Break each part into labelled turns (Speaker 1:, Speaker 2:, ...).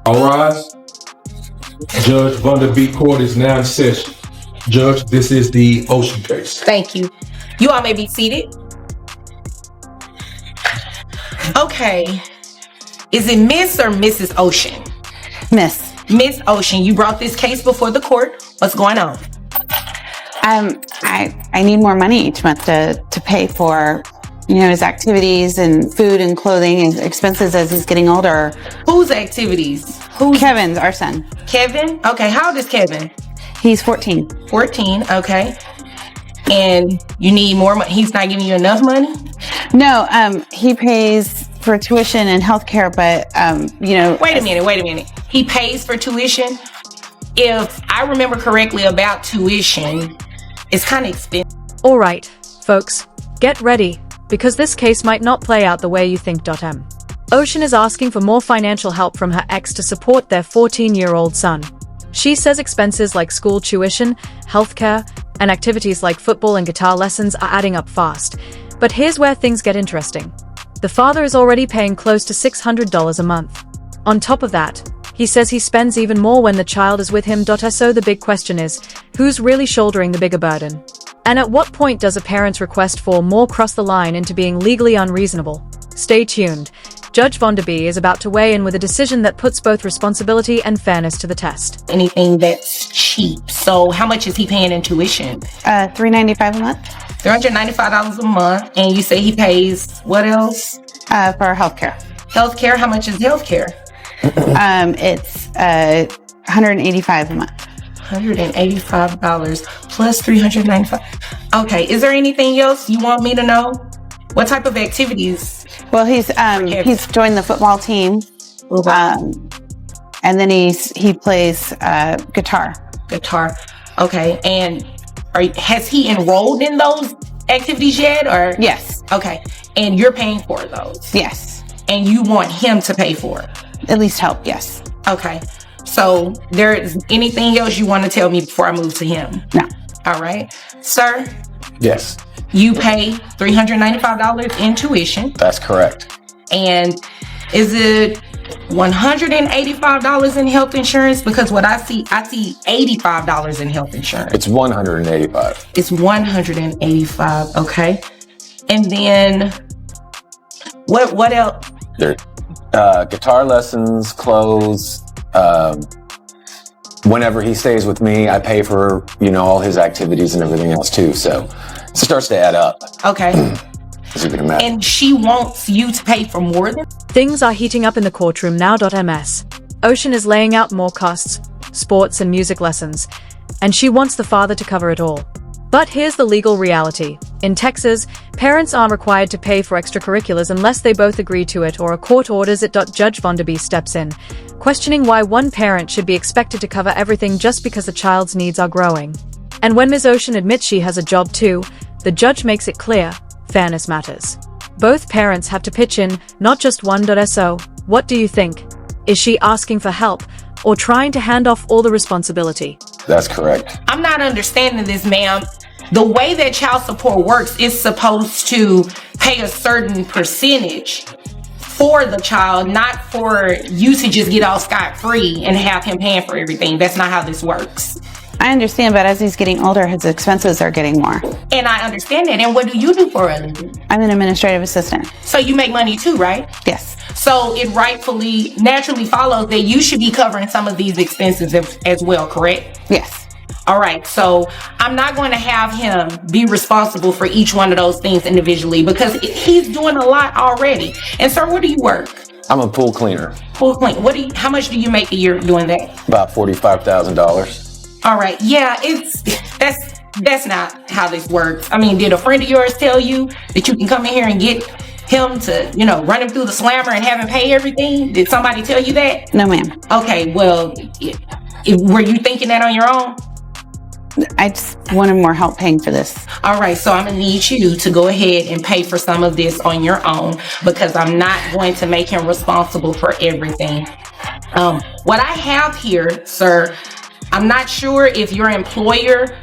Speaker 1: All rise. Judge Vanderbeek Court is now in session. Judge, this is the Ocean case.
Speaker 2: Thank you. You all may be seated. Okay. Is it Miss or Mrs. Ocean?
Speaker 3: Miss.
Speaker 2: Miss Ocean, you brought this case before the court. What's going on?
Speaker 3: I need more money each month to pay for, his activities and food and clothing and expenses as he's getting older.
Speaker 2: Whose activities?
Speaker 3: Kevin's, our son.
Speaker 2: Kevin? Okay, how old is Kevin?
Speaker 3: He's 14.
Speaker 2: 14, okay. And you need more money? He's not giving you enough money?
Speaker 3: No, he pays for tuition and healthcare, but,
Speaker 2: Wait a minute. He pays for tuition? If I remember correctly about tuition, it's kind of expensive.
Speaker 4: All right, folks, get ready, because this case might not play out the way you think. M. Ocean is asking for more financial help from her ex to support their 14-year-old son. She says expenses like school tuition, healthcare, and activities like football and guitar lessons are adding up fast. But here's where things get interesting. The father is already paying close to $600 a month. On top of that, he says he spends even more when the child is with him. So the big question is, who's really shouldering the bigger burden? And at what point does a parent's request for more cross the line into being legally unreasonable? Stay tuned. Judge Vanderbeek is about to weigh in with a decision that puts both responsibility and fairness to the test.
Speaker 2: Anything that's cheap. So how much is he paying in tuition?
Speaker 3: $395 a month.
Speaker 2: $395 a month. And you say he pays what else?
Speaker 3: For healthcare.
Speaker 2: Healthcare? How much is healthcare?
Speaker 3: It's $185 a month.
Speaker 2: $185 plus $395. Okay, is there anything else you want me to know? What type of activities?
Speaker 3: Well, he's joined the football team, and then he plays guitar.
Speaker 2: Guitar. Okay, and has he enrolled in those activities yet? Or
Speaker 3: yes.
Speaker 2: Okay, and you're paying for those?
Speaker 3: Yes.
Speaker 2: And you want him to pay for it?
Speaker 3: At least help, yes.
Speaker 2: Okay. So there's anything else you want to tell me before I move to him?
Speaker 3: No.
Speaker 2: All right. Sir?
Speaker 1: Yes.
Speaker 2: You pay $395 in tuition.
Speaker 5: That's correct.
Speaker 2: And is it $185 in health insurance? Because what I see $85 in health insurance.
Speaker 5: It's $185.
Speaker 2: It's $185. Okay. And then what else?
Speaker 5: There, guitar lessons, clothes. Whenever he stays with me, I pay for, all his activities and everything else too. So it starts to add up.
Speaker 2: Okay.
Speaker 5: As you can imagine.
Speaker 2: And she wants you to pay for more than?
Speaker 4: Things are heating up in the courtroom now. Ms. Ocean is laying out more costs, sports and music lessons, and she wants the father to cover it all. But here's the legal reality. In Texas, parents aren't required to pay for extracurriculars unless they both agree to it or a court orders it. Judge Vanderbeek steps in, questioning why one parent should be expected to cover everything just because the child's needs are growing. And when Ms. Ocean admits she has a job too, the judge makes it clear, fairness matters. Both parents have to pitch in, not just one. So, what do you think? Is she asking for help or trying to hand off all the responsibility?
Speaker 5: That's correct.
Speaker 2: I'm not understanding this, ma'am. The way that child support works is supposed to pay a certain percentage for the child, not for you to just get all scot-free and have him paying for everything. That's not how this works.
Speaker 3: I understand, but as he's getting older, his expenses are getting more.
Speaker 2: And I understand that. And what do you do for a living?
Speaker 3: I'm an administrative assistant.
Speaker 2: So you make money too, right?
Speaker 3: Yes.
Speaker 2: So it naturally follows that you should be covering some of these expenses as well, correct?
Speaker 3: Yes.
Speaker 2: All right, so I'm not going to have him be responsible for each one of those things individually because he's doing a lot already. And sir, where do you work?
Speaker 5: I'm a pool cleaner.
Speaker 2: Pool clean. How much do you make a year doing that?
Speaker 5: About $45,000.
Speaker 2: All right, yeah, that's not how this works. I mean, did a friend of yours tell you that you can come in here and get him to, run him through the slammer and have him pay everything? Did somebody tell you that?
Speaker 3: No, ma'am.
Speaker 2: Okay, well, were you thinking that on your own?
Speaker 3: I just wanted more help paying for this.
Speaker 2: All right, so I'm gonna need you to go ahead and pay for some of this on your own because I'm not going to make him responsible for everything. What I have here, sir, I'm not sure if your employer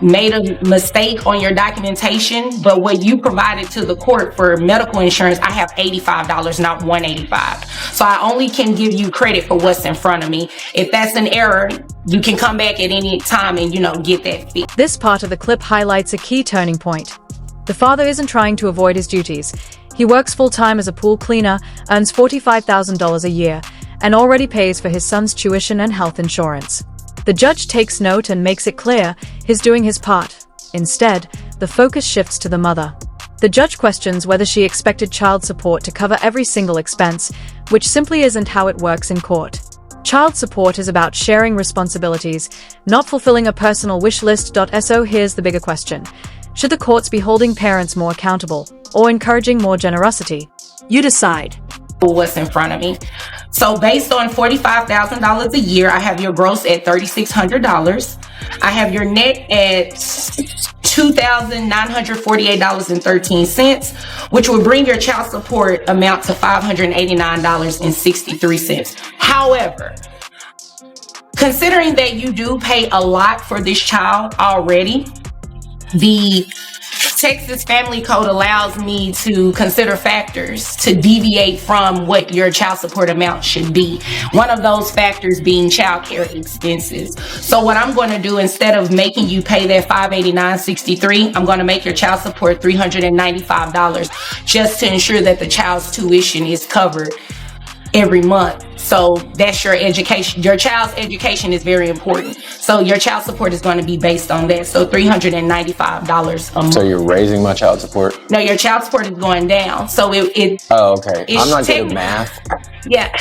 Speaker 2: made a mistake on your documentation, but what you provided to the court for medical insurance, I have $85, not $185. So I only can give you credit for what's in front of me. If that's an error, you can come back at any time and, get that fixed.
Speaker 4: This part of the clip highlights a key turning point. The father isn't trying to avoid his duties. He works full-time as a pool cleaner, earns $45,000 a year, and already pays for his son's tuition and health insurance. The judge takes note and makes it clear he's doing his part. Instead, the focus shifts to the mother. The judge questions whether she expected child support to cover every single expense, which simply isn't how it works in court. Child support is about sharing responsibilities, not fulfilling a personal wish list. So here's the bigger question. Should the courts be holding parents more accountable or encouraging more generosity? You decide.
Speaker 2: What's in front of me. So based on $45,000 a year, I have your gross at $3,600. I have your net at $2,948.13, which will bring your child support amount to $589.63. However, considering that you do pay a lot for this child already, the Texas Family Code allows me to consider factors to deviate from what your child support amount should be. One of those factors being child care expenses. So what I'm going to do, instead of making you pay that $589.63, I'm going to make your child support $395 just to ensure that the child's tuition is covered every month. So that's your education. Your child's education is very important. So your child support is going to be based on that. So $395 a month.
Speaker 5: So you're raising my child support?
Speaker 2: No, your child support is going down. So it
Speaker 5: Oh, okay. I'm not good at math.
Speaker 2: Yeah.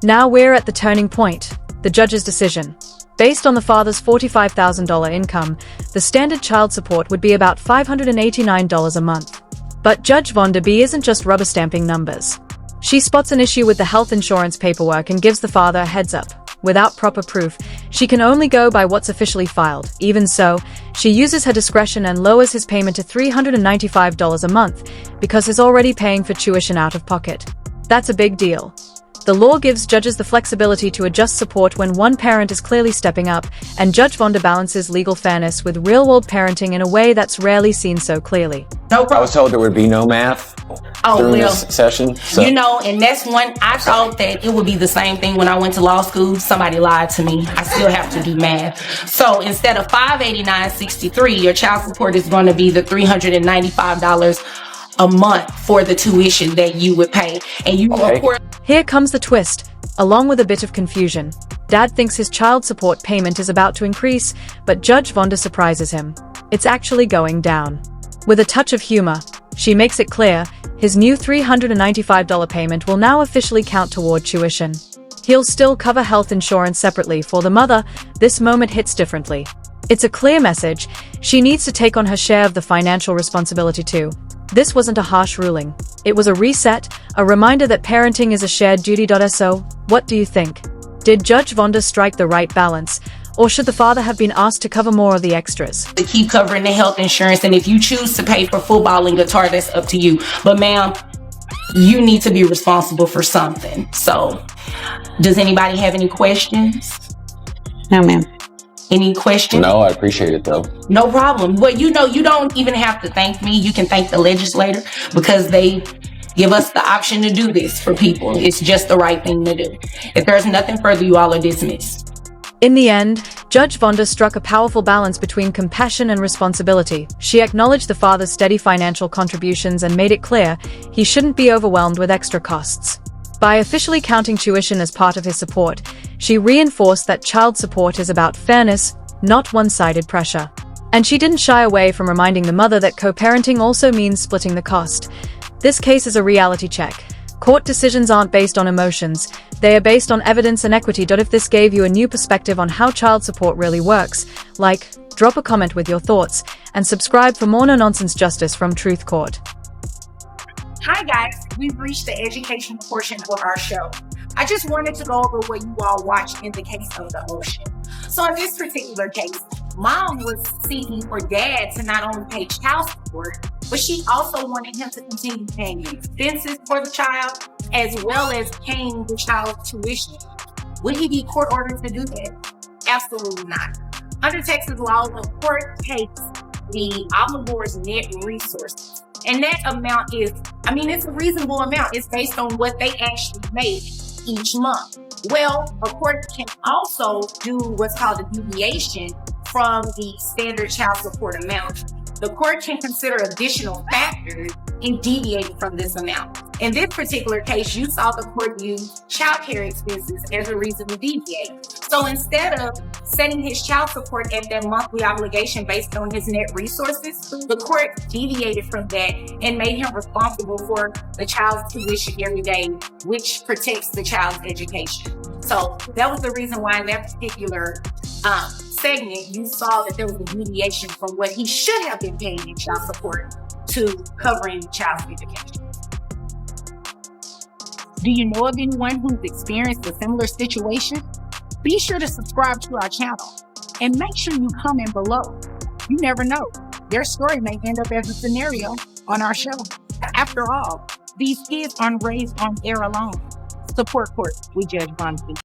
Speaker 4: Now we're at the turning point, the judge's decision. Based on the father's $45,000 income, the standard child support would be about $589 a month. But Judge Vonda B isn't just rubber stamping numbers. She spots an issue with the health insurance paperwork and gives the father a heads up. Without proper proof, she can only go by what's officially filed. Even so, she uses her discretion and lowers his payment to $395 a month because he's already paying for tuition out of pocket. That's a big deal. The law gives judges the flexibility to adjust support when one parent is clearly stepping up, and Judge Vonda balances legal fairness with real-world parenting in a way that's rarely seen so clearly.
Speaker 2: No problem.
Speaker 5: I was told there would be no math during this session. So.
Speaker 2: And that's one, I thought that it would be the same thing when I went to law school. Somebody lied to me. I still have to do math. So instead of $589.63, your child support is going to be the $395 a month for the tuition that you would pay. And you, of course...
Speaker 4: Here comes the twist, along with a bit of confusion. Dad thinks his child support payment is about to increase, but Judge Vonda surprises him. It's actually going down. With a touch of humor, she makes it clear his new $395 payment will now officially count toward tuition. He'll still cover health insurance separately for the mother. This moment hits differently. It's a clear message. She needs to take on her share of the financial responsibility too. This wasn't a harsh ruling. It was a reset, a reminder that parenting is a shared duty. So, what do you think? Did Judge Vonda strike the right balance? Or should the father have been asked to cover more of the extras?
Speaker 2: To keep covering the health insurance, and if you choose to pay for football and guitar, that's up to you. But ma'am, you need to be responsible for something. So, does anybody have any questions?
Speaker 3: No, ma'am.
Speaker 2: Any questions?
Speaker 5: No, I appreciate it though.
Speaker 2: No problem. Well, you don't even have to thank me. You can thank the legislator because they give us the option to do this for people. It's just the right thing to do. If there's nothing further, you all are dismissed.
Speaker 4: In the end, Judge Vonda struck a powerful balance between compassion and responsibility. She acknowledged the father's steady financial contributions and made it clear he shouldn't be overwhelmed with extra costs. By officially counting tuition as part of his support, she reinforced that child support is about fairness, not one-sided pressure. And she didn't shy away from reminding the mother that co-parenting also means splitting the cost. This case is a reality check. Court decisions aren't based on emotions, they are based on evidence and equity. If this gave you a new perspective on how child support really works, drop a comment with your thoughts, and subscribe for more no-nonsense justice from Truth Court.
Speaker 2: Hi guys, we've reached the educational portion of our show. I just wanted to go over what you all watched in the case of the ocean. So in this particular case, mom was seeking for dad to not only pay child support, but she also wanted him to continue paying the expenses for the child, as well as paying the child's tuition. Would he be court ordered to do that? Absolutely not. Under Texas law, the court takes the obligor's net resources. And that amount is, it's a reasonable amount. It's based on what they actually make each month. Well, a court can also do what's called a deviation from the standard child support amount. The court can consider additional factors in deviating from this amount. In this particular case, you saw the court use child care expenses as a reason to deviate. So instead of setting his child support at that monthly obligation based on his net resources, the court deviated from that and made him responsible for the child's tuition every day, which protects the child's education. So that was the reason why in that particular segment, you saw that there was a deviation from what he should have been paying in child support to covering child's education. Do you know of anyone who's experienced a similar situation? Be sure to subscribe to our channel and make sure you comment below. You never know, their story may end up as a scenario on our show. After all, these kids aren't raised on air alone. Support Court with Judge Bonzi.